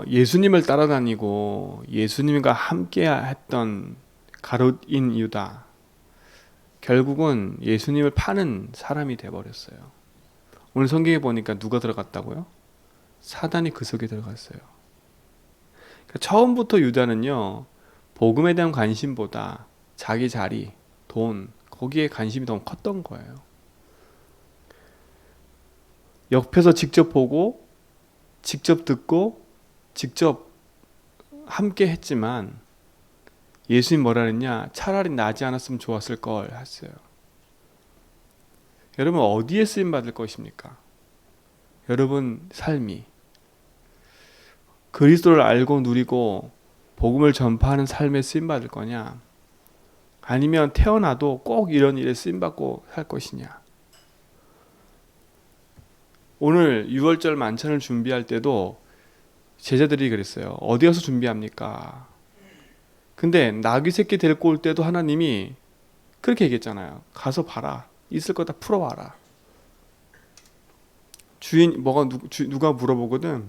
예수님을 따라다니고 예수님과 함께 했던 가룟인 유다, 결국은 예수님을 파는 사람이 돼버렸어요. 오늘 성경에 보니까 누가 들어갔다고요? 사단이 그 속에 들어갔어요. 그러니까 처음부터 유다는요, 복음에 대한 관심보다 자기 자리, 돈, 거기에 관심이 너무 컸던 거예요. 옆에서 직접 보고, 직접 듣고, 직접 함께 했지만 예수님 뭐라 그랬냐? 차라리 나지 않았으면 좋았을 걸 했어요. 여러분 어디에 쓰임 받을 것입니까? 여러분 삶이 그리스도를 알고 누리고 복음을 전파하는 삶에 쓰임 받을 거냐? 아니면 태어나도 꼭 이런 일에 쓰임 받고 살 것이냐? 오늘 6월절 만찬을 준비할 때도 제자들이 그랬어요. 어디 가서 준비합니까? 근데 나귀 새끼 데리고 올 때도 하나님이 그렇게 얘기했잖아요. 가서 봐라. 있을 거 다 풀어와라. 주인 누가 물어보거든.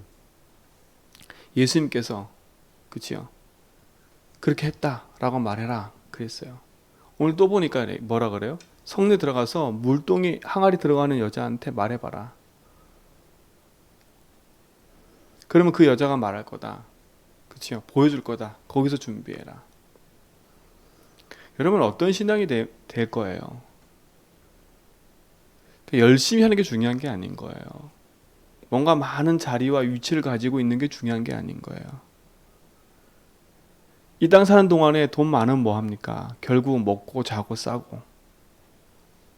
예수님께서 그치요? 그렇게 했다라고 말해라 그랬어요. 오늘 또 보니까 뭐라 그래요? 성내 들어가서 물동이 항아리 들어가는 여자한테 말해봐라. 그러면 그 여자가 말할 거다. 그치요? 보여줄 거다. 거기서 준비해라. 여러분 어떤 신앙이 될 거예요? 열심히 하는 게 중요한 게 아닌 거예요. 뭔가 많은 자리와 위치를 가지고 있는 게 중요한 게 아닌 거예요. 이 땅 사는 동안에 돈 많으면 뭐 합니까? 결국 먹고 자고 싸고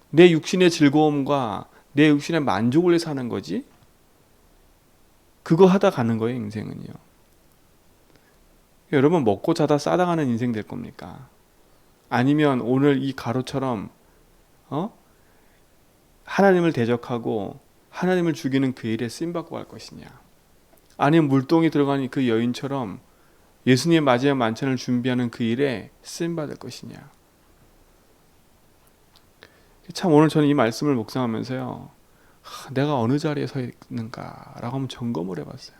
내 육신의 즐거움과 내 육신의 만족을 위해 사는 거지, 그거 하다 가는 거예요 인생은요. 여러분 먹고 자다 싸다 가는 인생 될 겁니까? 아니면 오늘 이 가로처럼 하나님을 대적하고 하나님을 죽이는 그 일에 쓰임받고 갈 것이냐, 아니면 물동이 들어가는 그 여인처럼 예수님의 마지막 만찬을 준비하는 그 일에 쓰임받을 것이냐. 참 오늘 저는 이 말씀을 묵상하면서요, 내가 어느 자리에 서 있는가 라고 한번 점검을 해봤어요.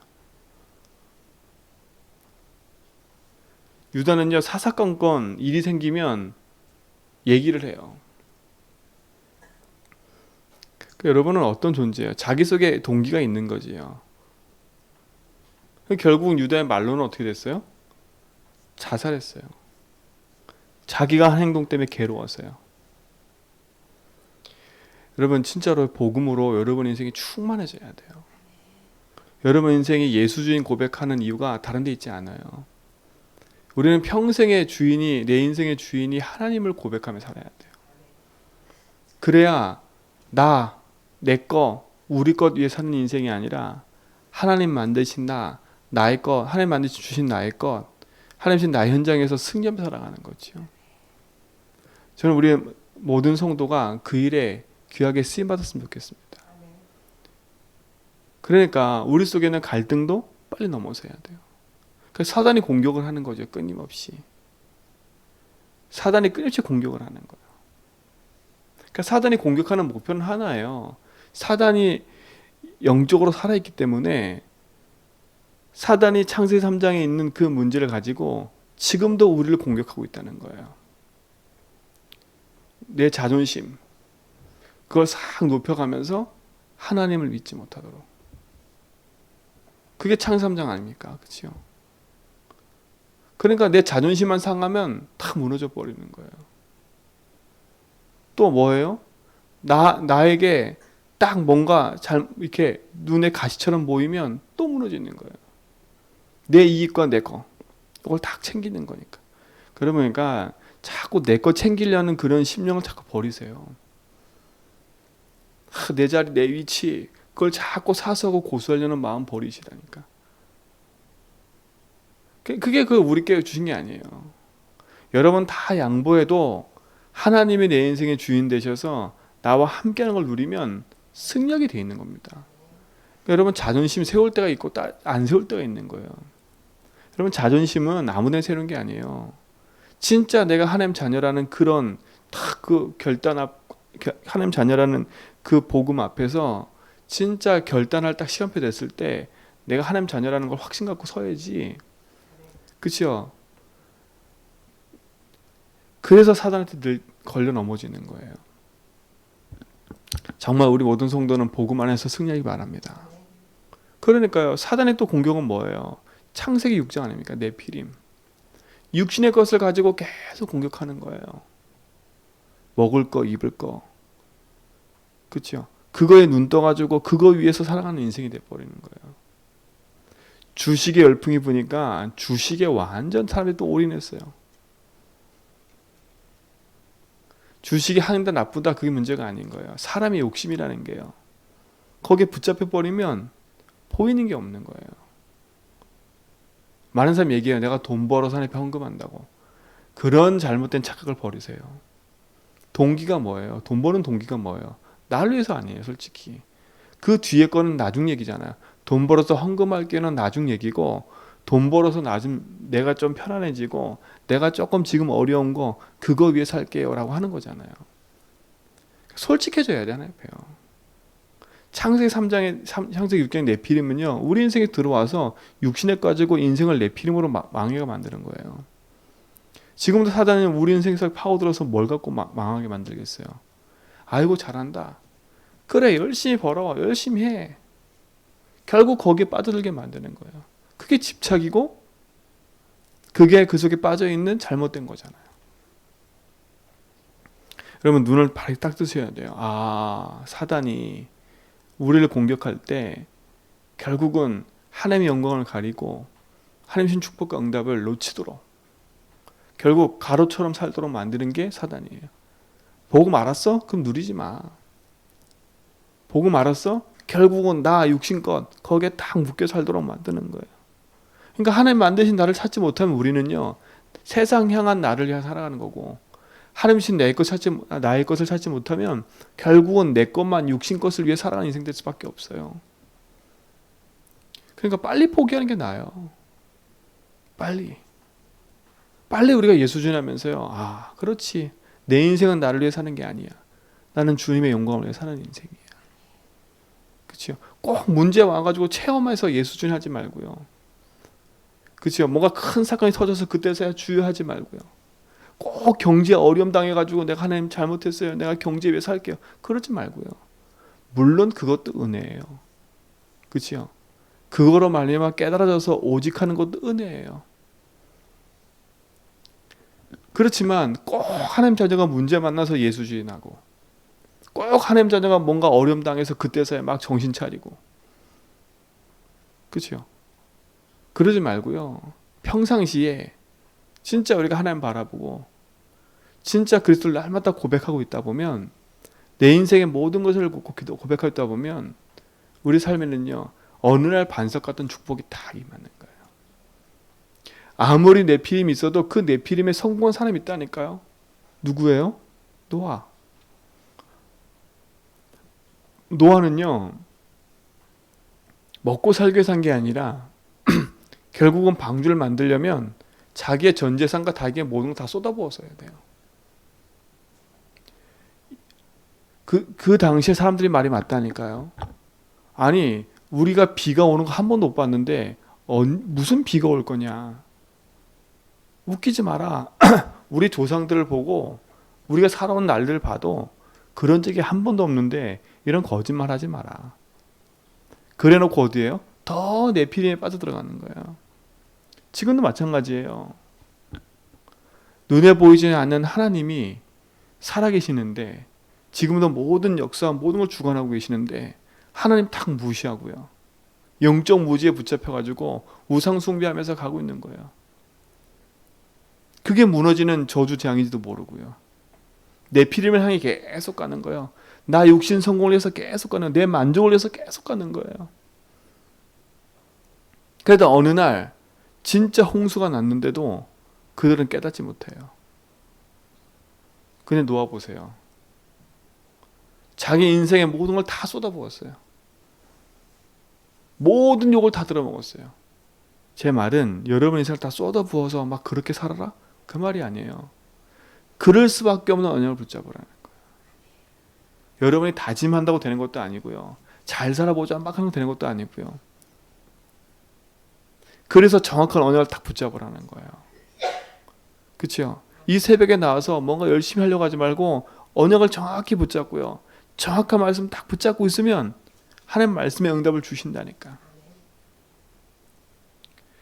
유다는요, 사사건건 일이 생기면 얘기를 해요. 여러분은 어떤 존재예요? 자기 속에 동기가 있는 거지요. 결국은 유다의 말로는 어떻게 됐어요? 자살했어요. 자기가 한 행동 때문에 괴로웠어요. 여러분 진짜로 복음으로 여러분 인생이 충만해져야 돼요. 여러분 인생이 예수주인 고백하는 이유가 다른 데 있지 않아요. 우리는 평생의 주인이, 내 인생의 주인이 하나님을 고백하며 살아야 돼요. 그래야 내 거, 우리 것 위해 사는 인생이 아니라 하나님 만드신 나의 것, 하나님 만드신 주신 나의 것, 하나님 주신 나의 현장에서 승리하며 살아가는 거죠. 저는 우리 모든 성도가 그 일에 귀하게 쓰임 받았으면 좋겠습니다. 그러니까 우리 속에는 갈등도 빨리 넘어서야 돼요. 그래서 사단이 공격을 하는 거죠. 끊임없이. 사단이 끊임없이 공격을 하는 거예요. 그러니까 사단이 공격하는 목표는 하나예요. 사단이 영적으로 살아있기 때문에 사단이 창세기 3장에 있는 그 문제를 가지고 지금도 우리를 공격하고 있다는 거예요. 내 자존심, 그걸 싹 높여가면서 하나님을 믿지 못하도록. 그게 창세기 3장 아닙니까? 그렇죠? 그러니까 내 자존심만 상하면 다 무너져 버리는 거예요. 또 뭐예요? 나에게 딱 뭔가 이렇게 눈에 가시처럼 보이면 또 무너지는 거예요. 내 이익과 내 거, 이걸 다 챙기는 거니까. 그러니까 자꾸 내 거 챙기려는 그런 심령을 자꾸 버리세요. 내 자리, 내 위치, 그걸 자꾸 사서고 고수하려는 마음 버리시라니까. 그게 우리께 주신 게 아니에요. 여러분 다 양보해도 하나님이 내 인생의 주인 되셔서 나와 함께하는 걸 누리면 승리하게 돼 있는 겁니다. 그러니까 여러분 자존심 세울 때가 있고 안 세울 때가 있는 거예요. 여러분 자존심은 아무데나 세우는 게 아니에요. 진짜 내가 하나님 자녀라는 그런 딱 그 하나님 자녀라는 그 복음 앞에서 진짜 결단할 딱 시간표 됐을 때 내가 하나님 자녀라는 걸 확신 갖고 서야지. 그렇죠? 그래서 사단한테 늘 걸려 넘어지는 거예요. 정말 우리 모든 성도는 복음 안에서 승리하기 바랍니다. 그러니까요. 사단의 또 공격은 뭐예요? 창세기 6장 아닙니까? 네피림. 육신의 것을 가지고 계속 공격하는 거예요. 먹을 거, 입을 거. 그렇죠? 그거에 눈 떠가지고 그거 위해서 살아가는 인생이 돼버리는 거예요. 주식에 열풍이 부니까 주식에 완전 사람들이 또 올인했어요. 주식이 하는데 나쁘다, 그게 문제가 아닌 거예요. 사람의 욕심이라는 게요. 거기에 붙잡혀 버리면 보이는 게 없는 거예요. 많은 사람이 얘기해요. 내가 돈 벌어서 하나님께 헌금한다고. 그런 잘못된 착각을 버리세요. 동기가 뭐예요? 돈 버는 동기가 뭐예요? 나를 위해서 아니에요, 솔직히. 그 뒤에 거는 나중 얘기잖아요. 돈 벌어서 헌금할 게는 나중 얘기고, 돈 벌어서 내가 좀 편안해지고, 내가 조금 지금 어려운 거 그거 위해 살게요 라고 하는 거잖아요. 솔직해져야 돼, 하나님 앞에요. 창세기 3장에 창세기 6장의 네피림은요, 우리 인생에 들어와서 육신에 가지고 인생을 네피림으로 망하게 만드는 거예요. 지금도 사단은 우리 인생에서 파고들어서 뭘 갖고 망하게 만들겠어요. 아이고 잘한다. 그래 열심히 벌어. 열심히 해. 결국 거기에 빠져들게 만드는 거예요. 그게 집착이고 그게 그 속에 빠져있는 잘못된 거잖아요. 여러분 눈을 바르게 딱 뜨셔야 돼요. 아, 사단이 우리를 공격할 때 결국은 하나님의 영광을 가리고 하나님 신 축복과 응답을 놓치도록 결국 가로처럼 살도록 만드는 게 사단이에요. 복음 알았어? 그럼 누리지 마. 복음 알았어? 결국은 나 육신껏 거기에 딱 묶여 살도록 만드는 거예요. 그러니까 하나님 만드신 나를 찾지 못하면 우리는요 세상 향한 나를 위해 살아가는 거고, 하나님 신 나의 것을 찾지 못하면 결국은 내 것만 육신 것을 위해 살아가는 인생 될 수밖에 없어요. 그러니까 빨리 포기하는 게 나아요. 빨리 우리가 예수 전하면서요. 아, 그렇지. 내 인생은 나를 위해 사는 게 아니야. 나는 주님의 영광을 위해 사는 인생이야. 그렇죠? 꼭 문제 와가지고 체험해서 예수 전하지 말고요. 그렇죠? 뭔가 큰 사건이 터져서 그때서야 주의하지 말고요. 꼭 경제에 어려움 당해가지고 내가 하나님 잘못했어요. 내가 경제에 왜 살게요. 그러지 말고요. 물론 그것도 은혜예요. 그렇죠? 그거로 말미암아 깨달아져서 오직하는 것도 은혜예요. 그렇지만 꼭 하나님 자녀가 문제 만나서 예수주의하고 꼭 하나님 자녀가 뭔가 어려움 당해서 그때서야 막 정신 차리고, 그렇죠? 그러지 말고요. 평상시에 진짜 우리가 하나님 바라보고 진짜 그리스도를 날마다 고백하고 있다 보면, 내 인생의 모든 것을 고백하고 있다 보면 우리 삶에는요 어느 날 반석 같은 축복이 다 임하는 거예요. 아무리 네피림이 있어도 그 네피림에 성공한 사람이 있다니까요. 누구예요? 노아. 노아는요 먹고 살기 위해 산 게 아니라 결국은 방주를 만들려면 자기의 전 재산과 자기의 모든 걸 다 쏟아부었어야 돼요. 그 당시에 사람들이 말이 맞다니까요. 아니 우리가 비가 오는 거 한 번도 못 봤는데 무슨 비가 올 거냐. 웃기지 마라. 우리 조상들을 보고 우리가 살아온 날들을 봐도 그런 적이 한 번도 없는데 이런 거짓말 하지 마라. 그래놓고 어디에요? 더 네피림에 빠져들어가는 거예요. 지금도 마찬가지예요. 눈에 보이지 않는 하나님이 살아계시는데, 지금도 모든 역사 모든 걸 주관하고 계시는데 하나님 탁 무시하고요. 영적 무지에 붙잡혀가지고 우상 숭배하면서 가고 있는 거예요. 그게 무너지는 저주 재앙인지도 모르고요. 네피림을 향해 계속 가는 거예요. 나 육신 성공을 위해서 계속 가는, 내 만족을 위해서 계속 가는 거예요. 그래도 어느 날 진짜 홍수가 났는데도 그들은 깨닫지 못해요. 그냥 놓아보세요. 자기 인생의 모든 걸 다 쏟아부었어요. 모든 욕을 다 들어먹었어요. 제 말은 여러분 인생을 다 쏟아부어서 막 그렇게 살아라? 그 말이 아니에요. 그럴 수밖에 없는 언약을 붙잡으라는 거예요. 여러분이 다짐한다고 되는 것도 아니고요. 잘 살아보자 막 하면 되는 것도 아니고요. 그래서 정확한 언약을 딱 붙잡으라는 거예요. 그렇죠? 이 새벽에 나와서 뭔가 열심히 하려고 하지 말고 언약을 정확히 붙잡고요. 정확한 말씀 딱 붙잡고 있으면 하나님 말씀의 응답을 주신다니까.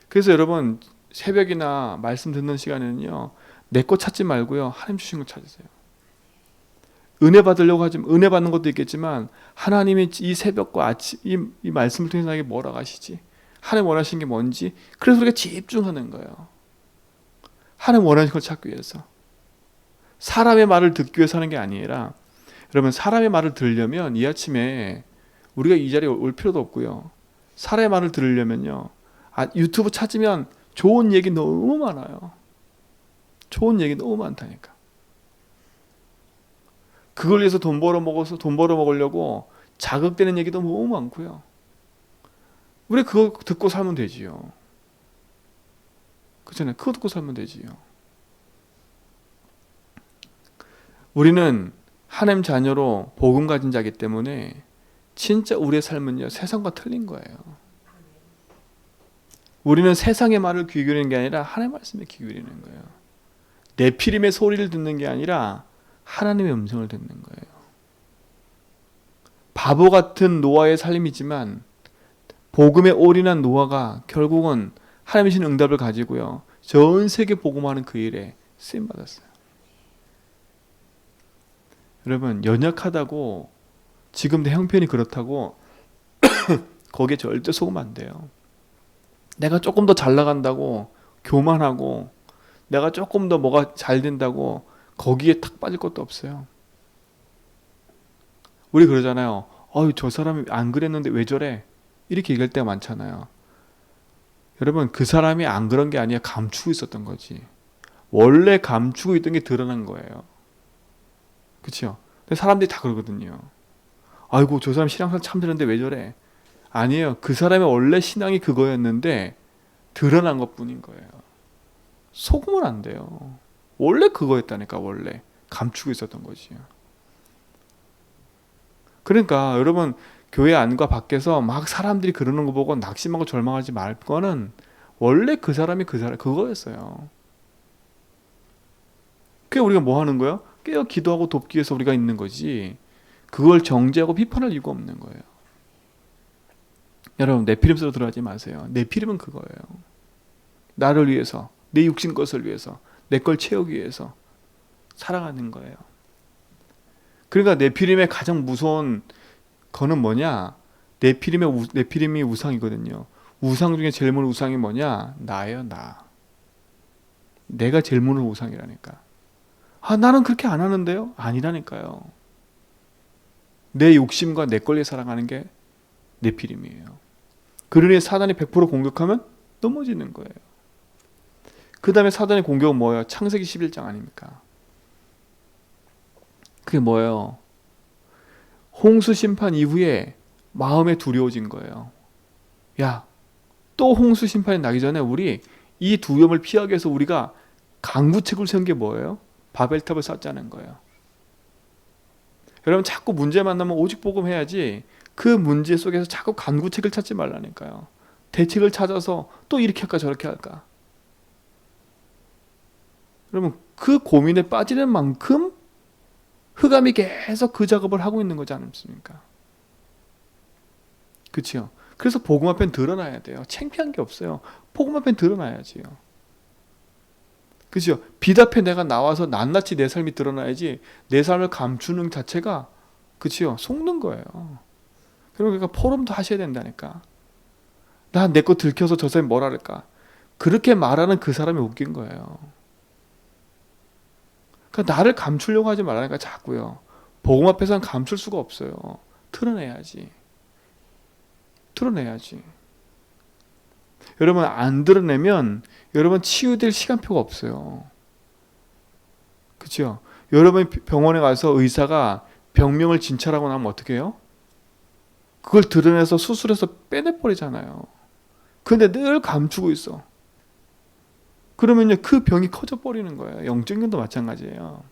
그래서 여러분 새벽이나 말씀 듣는 시간에는요, 내 거 찾지 말고요, 하나님 주신 거 찾으세요. 은혜 받으려고 하지만 은혜 받는 것도 있겠지만 하나님이 이 새벽과 아침 이 말씀을 통해서 나에게 뭐라고 하시지? 하나님 원하시는 게 뭔지, 그래서 우리가 집중하는 거예요. 하나님 원하시는 걸 찾기 위해서. 사람의 말을 듣기 위해서 하는 게 아니라, 여러분 사람의 말을 들으려면 이 아침에 우리가 이 자리에 올 필요도 없고요. 사람의 말을 들으려면요, 유튜브 찾으면 좋은 얘기 너무 많아요. 좋은 얘기 너무 많다니까. 그걸 위해서 돈 벌어 먹으려고 자극되는 얘기도 너무 많고요. 우리 그거 듣고 살면 되지요. 그렇잖아요. 그거 듣고 살면 되지요. 우리는 하나님 자녀로 복음 가진 자이기 때문에 진짜 우리의 삶은요, 세상과 틀린 거예요. 우리는 세상의 말을 귀 기울이는 게 아니라 하나님의 말씀에 귀 기울이는 거예요. 네피림의 소리를 듣는 게 아니라 하나님의 음성을 듣는 거예요. 바보 같은 노아의 삶이지만 복음에 올인한 노아가 결국은 하나님의 신 응답을 가지고요, 전 세계 복음하는 그 일에 쓰임 받았어요. 여러분 연약하다고 지금 내 형편이 그렇다고 거기에 절대 속으면 안 돼요. 내가 조금 더 잘 나간다고 교만하고 내가 조금 더 뭐가 잘 된다고 거기에 탁 빠질 것도 없어요. 우리 그러잖아요. 저 사람이 안 그랬는데 왜 저래? 이렇게 얘기할 때가 많잖아요. 여러분 그 사람이 안 그런 게 아니라 감추고 있었던 거지. 원래 감추고 있던 게 드러난 거예요. 그렇죠? 근데 사람들이 다 그러거든요. 아이고 저 사람 신앙생활 참 되는데 왜 저래? 아니에요. 그 사람의 원래 신앙이 그거였는데 드러난 것뿐인 거예요. 속으면 안 돼요. 원래 그거였다니까. 원래 감추고 있었던 거지. 그러니까 여러분 교회 안과 밖에서 막 사람들이 그러는 거 보고 낙심하고 절망하지 말 거는 원래 그 사람이 그거였어요. 그게 우리가 뭐 하는 거예요? 깨어 기도하고 돕기 위해서 우리가 있는 거지, 그걸 정죄하고 비판할 이유가 없는 거예요. 여러분 네피림스로 들어가지 마세요. 네피림은 그거예요. 나를 위해서, 내 육신 것을 위해서, 내 걸 채우기 위해서 살아가는 거예요. 그러니까 네피림의 가장 무서운 거는 뭐냐? 네피림이 우상이거든요. 우상 중에 제일 무는 우상이 뭐냐? 나예요, 나. 내가 제일 무는 우상이라니까. 나는 그렇게 안 하는데요? 아니라니까요. 내 욕심과 내 권리에 살아가는 게 네피림이에요. 그러니 사단이 100% 공격하면 넘어지는 거예요. 그 다음에 사단의 공격은 뭐예요? 창세기 11장 아닙니까? 그게 뭐예요? 홍수 심판 이후에 마음에 두려워진 거예요. 야, 또 홍수 심판이 나기 전에 우리 이 두려움을 피하기 위해서 우리가 강구책을 세운 게 뭐예요? 바벨탑을 쌓자는 거예요. 여러분 자꾸 문제 만나면 오직 복음 해야지, 그 문제 속에서 자꾸 강구책을 찾지 말라니까요. 대책을 찾아서 또 이렇게 할까 저렇게 할까. 여러분 그 고민에 빠지는 만큼 흑암이 계속 그 작업을 하고 있는 거지 않습니까? 그렇죠? 그래서 복음 앞엔 드러나야 돼요. 창피한 게 없어요. 복음 앞엔 드러나야지요. 그렇죠? 빛 앞에 내가 나와서 낱낱이 내 삶이 드러나야지, 내 삶을 감추는 자체가, 그렇죠? 속는 거예요. 그러니까 포럼도 하셔야 된다니까. 나 내 거 들켜서 저 사람이 뭐라 할까? 그렇게 말하는 그 사람이 웃긴 거예요. 그러니까 나를 감추려고 하지 말라니까 자꾸요. 복음 앞에서는 감출 수가 없어요. 드러내야지. 여러분 안 드러내면 여러분 치유될 시간표가 없어요. 그렇죠? 여러분 병원에 가서 의사가 병명을 진찰하고 나면 어떻게 해요? 그걸 드러내서 수술해서 빼내버리잖아요. 근데 늘 감추고 있어. 그러면요 그 병이 커져버리는 거예요. 영적인 것도 마찬가지예요.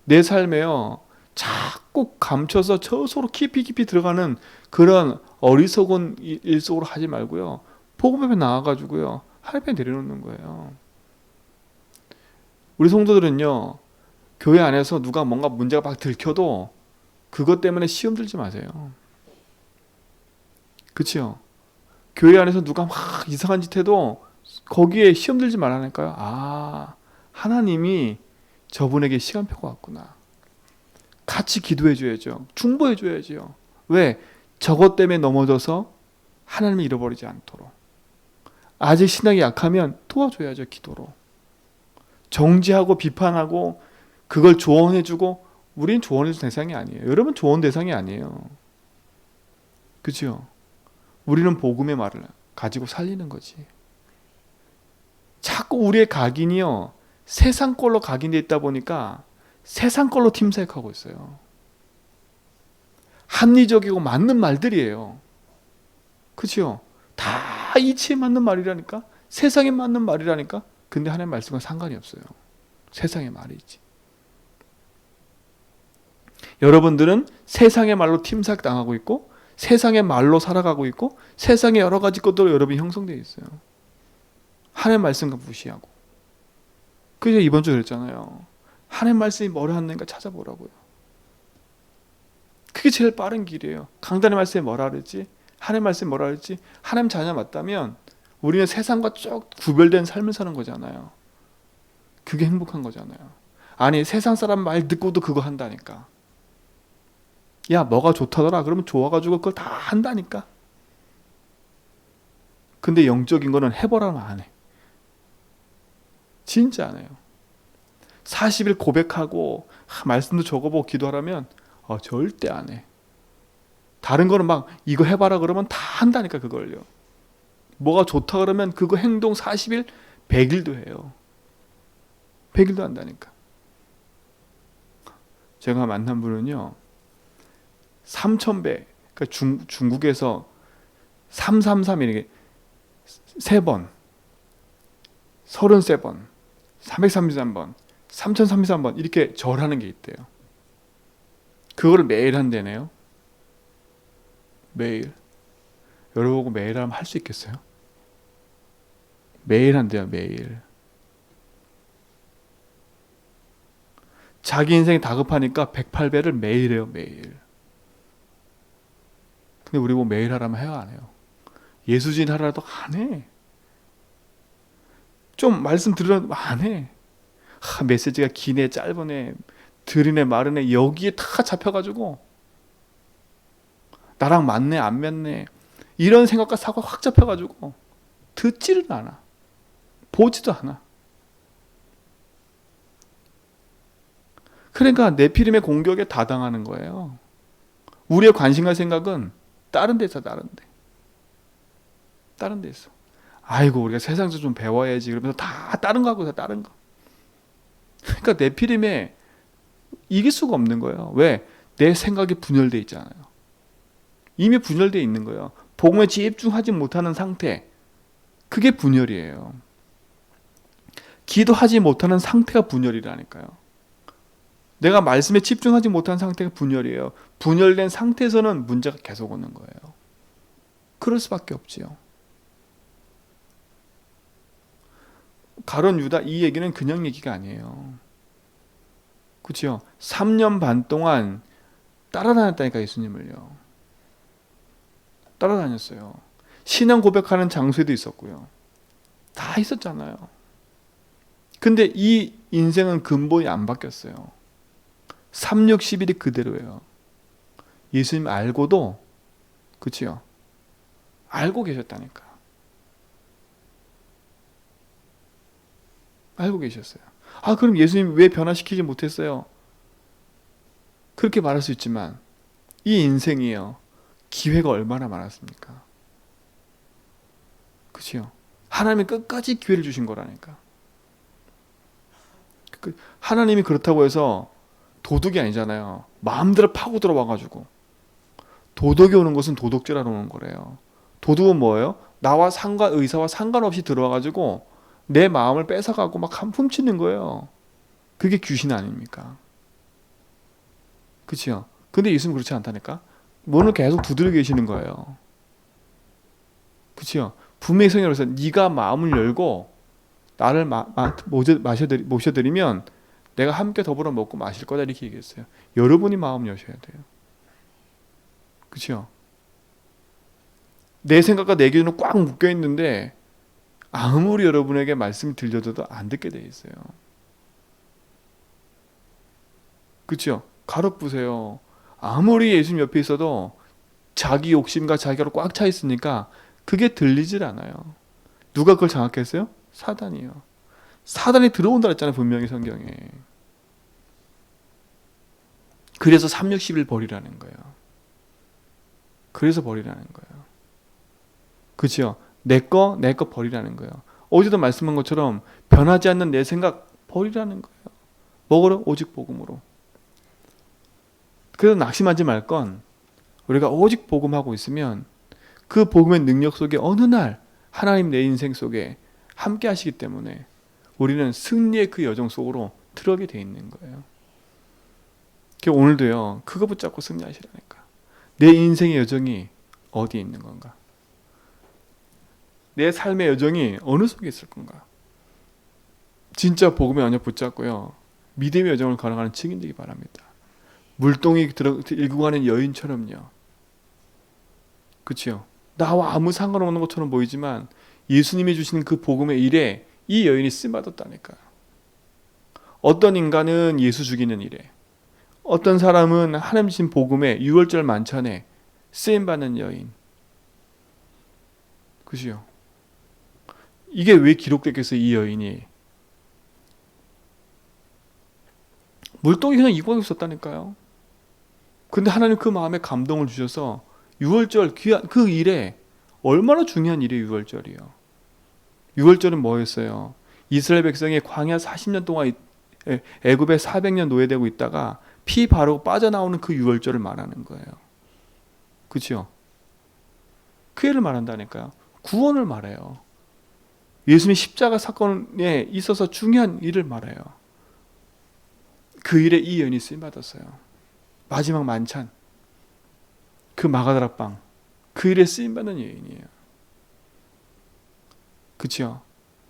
내 삶에요 자꾸 감춰서 저소로 깊이 들어가는 그런 어리석은 일 속으로 하지 말고요, 복음 앞에 나와가지고요, 하나님 앞에 내려놓는 거예요. 우리 성도들은요, 교회 안에서 누가 뭔가 문제가 막 들켜도 그것 때문에 시험 들지 마세요. 그치요? 교회 안에서 누가 막 이상한 짓 해도 거기에 시험 들지 말라니까요. 아, 하나님이 저분에게 시간표가 왔구나. 같이 기도해 줘야죠. 중보해 줘야죠. 왜? 저것 때문에 넘어져서 하나님을 잃어버리지 않도록. 아직 신앙이 약하면 도와줘야죠. 기도로. 정지하고 비판하고 그걸 조언해 주고, 우린 조언해 줄 대상이 아니에요. 여러분 조언 대상이 아니에요. 그죠? 우리는 복음의 말을 가지고 살리는 거지. 자꾸 우리의 각인이요, 세상 걸로 각인되어 있다 보니까 세상 걸로 팀색하고 있어요. 합리적이고 맞는 말들이에요. 그렇죠? 다 이치에 맞는 말이라니까, 세상에 맞는 말이라니까. 근데 하나님 말씀과 상관이 없어요. 세상의 말이지. 여러분들은 세상의 말로 팀삭 당하고 있고, 세상의 말로 살아가고 있고, 세상의 여러 가지 것들로 여러분이 형성되어 있어요. 하나님 말씀과 무시하고. 그래서 이번 주에 그랬잖아요. 하나님 말씀이 뭐라 하는가 찾아보라고요. 그게 제일 빠른 길이에요. 강단의 말씀이 뭐라 그랬지? 하나님 말씀이 뭐라 그랬지? 하나님 자녀 맞다면 우리는 세상과 쭉 구별된 삶을 사는 거잖아요. 그게 행복한 거잖아요. 아니, 세상 사람 말 듣고도 그거 한다니까. 야, 뭐가 좋다더라. 그러면 좋아가지고 그걸 다 한다니까. 근데 영적인 거는 해보라면 안 해. 진짜 안 해요. 40일 고백하고 말씀도 적어보고 기도하라면 절대 안 해. 다른 거는 막 이거 해봐라 그러면 다 한다니까. 그걸요. 뭐가 좋다 그러면 그거 행동 40일 100일도 해요. 100일도 한다니까. 제가 만난 분은요, 3000배, 그러니까 중국에서 333 이렇게 3번, 33번, 333번, 3033번 이렇게 절하는 게 있대요. 그거를 매일 한대네요. 매일. 여러분 보고 매일 하면 할 수 있겠어요? 매일 한대요. 매일. 자기 인생이 다급하니까 108배를 매일 해요. 매일. 근데 우리 보고 매일 하라면 해요? 안 해요? 예수진 하라도 안 해. 좀 말씀 들으라도 안 해. 메시지가 기네 짧으네 들으네 마르네 여기에 다 잡혀가지고 나랑 맞네 안 맞네 이런 생각과 사고가 확 잡혀가지고 듣지를 않아. 보지도 않아. 그러니까 네피림의 공격에 다 당하는 거예요. 우리의 관심과 생각은 다른 데 있어. 다른 데 있어. 아이고 우리가 세상에서 좀 배워야지 그러면서 다 다른 거 하고 있어. 다른 거. 그러니까 네피림에 이길 수가 없는 거예요. 왜? 내 생각이 분열되어 있잖아요. 이미 분열되어 있는 거예요. 복음에 집중하지 못하는 상태, 그게 분열이에요. 기도하지 못하는 상태가 분열이라니까요. 내가 말씀에 집중하지 못한 상태가 분열이에요. 분열된 상태에서는 문제가 계속 오는 거예요. 그럴 수밖에 없지요. 가룟 유다 이 얘기는 그냥 얘기가 아니에요. 그렇죠? 3년 반 동안 따라다녔다니까. 예수님을요. 따라다녔어요. 신앙 고백하는 장소에도 있었고요. 다 있었잖아요. 근데 이 인생은 근본이 안 바뀌었어요. 3, 6, 11이 그대로예요. 예수님 알고도, 그치요? 알고 계셨다니까. 알고 계셨어요. 그럼 예수님 왜 변화시키지 못했어요? 그렇게 말할 수 있지만 이 인생이요, 기회가 얼마나 많았습니까? 그치요? 하나님이 끝까지 기회를 주신 거라니까. 하나님이 그렇다고 해서 도둑이 아니잖아요. 마음대로 파고 들어와가지고. 도덕이 오는 것은 도덕질하러 오는 거래요. 도둑은 뭐예요? 나와 의사와 상관없이 들어와가지고 내 마음을 뺏어가고 막 훔치는 거예요. 그게 귀신 아닙니까? 그치요? 근데 예수는 그렇지 않다니까? 문을 계속 두드려 계시는 거예요. 그치요? 분명히 성경으로 서 네가 마음을 열고 나를 모셔드리면 내가 함께 더불어 먹고 마실 거다 이렇게 얘기했어요. 여러분이 마음 여셔야 돼요. 그렇죠? 내 생각과 내 기준은 꽉 묶여 있는데 아무리 여러분에게 말씀이 들려줘도 안 듣게 돼 있어요. 그렇죠? 가롯 보세요. 아무리 예수님 옆에 있어도 자기 욕심과 자기로 꽉 차 있으니까 그게 들리질 않아요. 누가 그걸 장악했어요? 사단이요. 사단이 들어온다 했잖아요. 분명히 성경에. 그래서 360일 버리라는 거예요. 그래서 버리라는 거예요. 그렇죠? 내 거 버리라는 거예요. 어제도 말씀한 것처럼 변하지 않는 내 생각 버리라는 거예요. 먹으러 오직 복음으로. 그래서 낙심하지 말 건 우리가 오직 복음하고 있으면 그 복음의 능력 속에 어느 날 하나님 내 인생 속에 함께 하시기 때문에 우리는 승리의 그 여정 속으로 들어가게 돼 있는 거예요. 오늘도요, 그거 붙잡고 승리하시라니까. 내 인생의 여정이 어디에 있는 건가? 내 삶의 여정이 어느 속에 있을 건가? 진짜 복음의 언약 붙잡고요, 믿음의 여정을 걸어가는 증인 되기 바랍니다. 물동이 일고 가는 여인처럼요. 그렇죠? 나와 아무 상관없는 것처럼 보이지만 예수님이 주시는 그 복음의 일에 이 여인이 쓰임받았다니까요. 어떤 인간은 예수 죽이는 일에, 어떤 사람은 하나님 주신 복음의 유월절 만찬에 쓰임받는 여인. 그죠? 이게 왜 기록됐겠어요? 이 여인이 물동이 그냥 이고 있었다니까요. 근데 하나님 그 마음에 감동을 주셔서 유월절 귀한 그 일에, 얼마나 중요한 일이에요. 유월절이요. 유월절은 뭐였어요? 이스라엘 백성이 광야 40년 동안 애굽에 400년 노예되고 있다가 피 바르고 빠져나오는 그 유월절을 말하는 거예요. 그렇죠? 그 일을 말한다니까요. 구원을 말해요. 예수님이 십자가 사건에 있어서 중요한 일을 말해요. 그 일에 이 여인이 쓰임받았어요. 마지막 만찬, 그 마가다락방, 그 일에 쓰임받는 여인이에요. 그렇죠?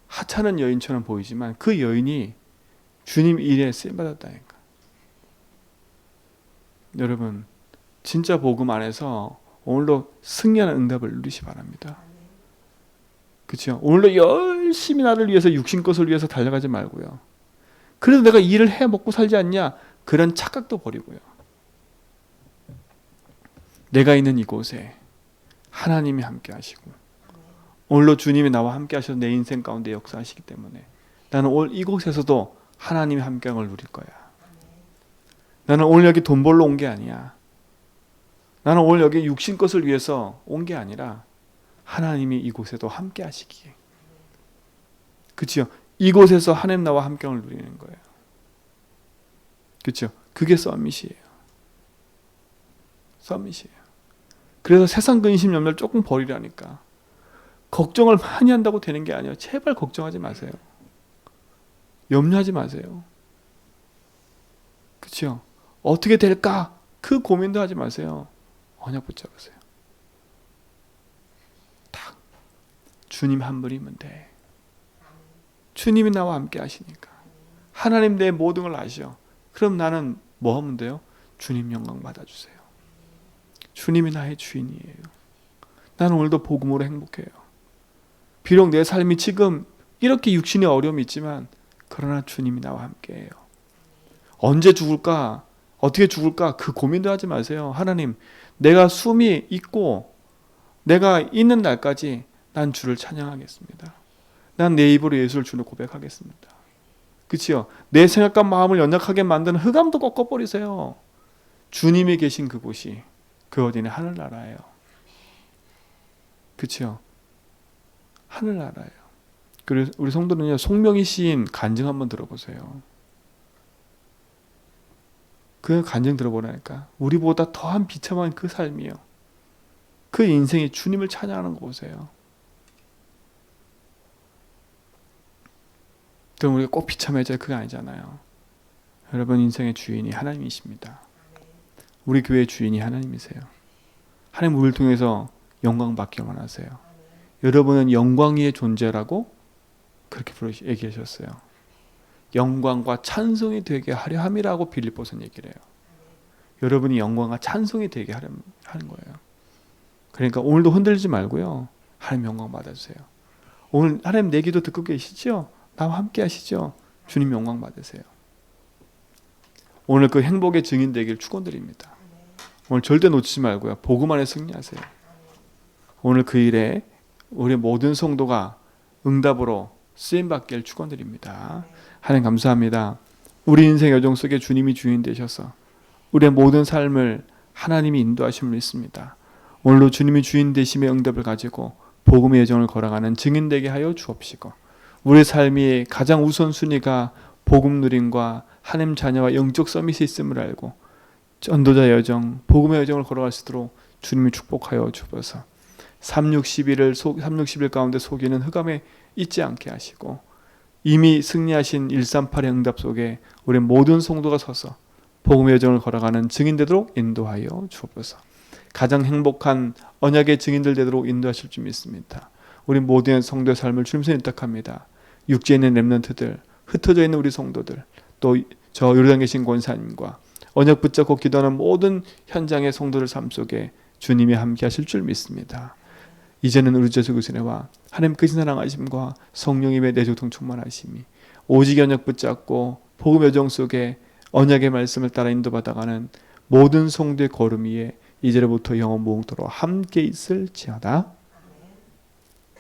하찮은 여인처럼 보이지만 그 여인이 주님 일에 쓰임받았다니까. 여러분, 진짜 복음 안에서 오늘도 승리하는 응답을 누리시 바랍니다. 그렇죠? 오늘도 열심히 나를 위해서, 육신 것을 위해서 달려가지 말고요. 그래도 내가 일을 해 먹고 살지 않냐? 그런 착각도 버리고요. 내가 있는 이곳에 하나님이 함께 하시고, 오늘도 주님이 나와 함께 하셔서 내 인생 가운데 역사하시기 때문에 나는 오늘 이곳에서도 하나님의 함께함을 누릴 거야. 나는 오늘 여기 돈 벌러 온 게 아니야. 나는 오늘 여기 육신 것을 위해서 온 게 아니라 하나님이 이곳에도 함께 하시기에. 그렇죠? 이곳에서 하나님 나와 함께함을 누리는 거예요. 그렇죠? 그게 서밋이에요. 서밋이에요. 그래서 세상 근심 염려를 조금 버리라니까. 걱정을 많이 한다고 되는 게 아니에요. 제발 걱정하지 마세요. 염려하지 마세요. 그렇죠? 어떻게 될까? 그 고민도 하지 마세요. 언약 붙잡으세요. 딱 주님 한 분이면 돼. 주님이 나와 함께 하시니까. 하나님 내 모든 걸 아셔. 그럼 나는 뭐 하면 돼요? 주님 영광 받아주세요. 주님이 나의 주인이에요. 나는 오늘도 복음으로 행복해요. 비록 내 삶이 지금 이렇게 육신의 어려움이 있지만 그러나 주님이 나와 함께해요. 언제 죽을까? 어떻게 죽을까? 그 고민도 하지 마세요. 하나님, 내가 숨이 있고 내가 있는 날까지 난 주를 찬양하겠습니다. 난 내 입으로 예수를 주로 고백하겠습니다. 그치요? 내 생각과 마음을 연약하게 만드는 흑암도 꺾어버리세요. 주님이 계신 그곳이, 그 어디는 하늘나라예요. 그치요? 하늘나라예요. 그래서 우리 성도는요, 송명희 시인 간증 한번 들어보세요. 그 간증 들어보라니까. 우리보다 더한 비참한 그 삶이요. 그 인생이 주님을 찬양하는 거 보세요. 그럼 우리가 꼭 비참해져야 그게 아니잖아요. 여러분, 인생의 주인이 하나님이십니다. 우리 교회의 주인이 하나님이세요. 하나님 우리를 통해서 영광 받기 원하세요. 여러분은 영광 위의 존재라고 그렇게 얘기하셨어요. 영광과 찬송이 되게 하려 함이라고 빌립보서는 얘기를 해요. 여러분이 영광과 찬송이 되게 하는 거예요. 그러니까 오늘도 흔들지 말고요. 하나님 영광 받아주세요. 오늘 하나님 내 기도 듣고 계시죠? 나와 함께 하시죠? 주님 영광 받으세요. 오늘 그 행복의 증인 되길 축원드립니다. 오늘 절대 놓치지 말고요. 복음 안에 승리하세요. 오늘 그 일에 우리 모든 성도가 응답으로 쓰임받길 축원드립니다. 하나님 감사합니다. 우리 인생 여정 속에 주님이 주인 되셔서 우리의 모든 삶을 하나님이 인도하심을 믿습니다. 오늘도 주님이 주인 되심의 응답을 가지고 복음의 여정을 걸어가는 증인 되게 하여 주옵시고 우리의 삶이 가장 우선순위가 복음 누림과 하나님 자녀와 영적 서밋이 있음을 알고 전도자 여정, 복음의 여정을 걸어갈 수 있도록 주님이 축복하여 주옵소서. 360일 가운데 속이는 흑암에 있지 않게 하시고 이미 승리하신 138의 응답 속에 우리 모든 성도가 서서 복음의 여정을 걸어가는 증인 되도록 인도하여 주옵소서. 가장 행복한 언약의 증인들 되도록 인도하실 줄 믿습니다. 우리 모든 성도의 삶을 주님께 의탁합니다. 육지에 있는 렘넌트들, 흩어져 있는 우리 성도들, 또 저 요르단 계신 권사님과 언약 붙잡고 기도하는 모든 현장의 성도들 삶 속에 주님이 함께 하실 줄 믿습니다. 이제는 우리 주 예수 그리스도의 은혜와 하나님 크신 사랑하심과 성령님의 내조통 충만하심이 오직 언약 붙잡고 복음 여정 속에 언약의 말씀을 따라 인도받아가는 모든 성도의 걸음 위에 이제로부터 영원 무궁토록 함께 있을지어다.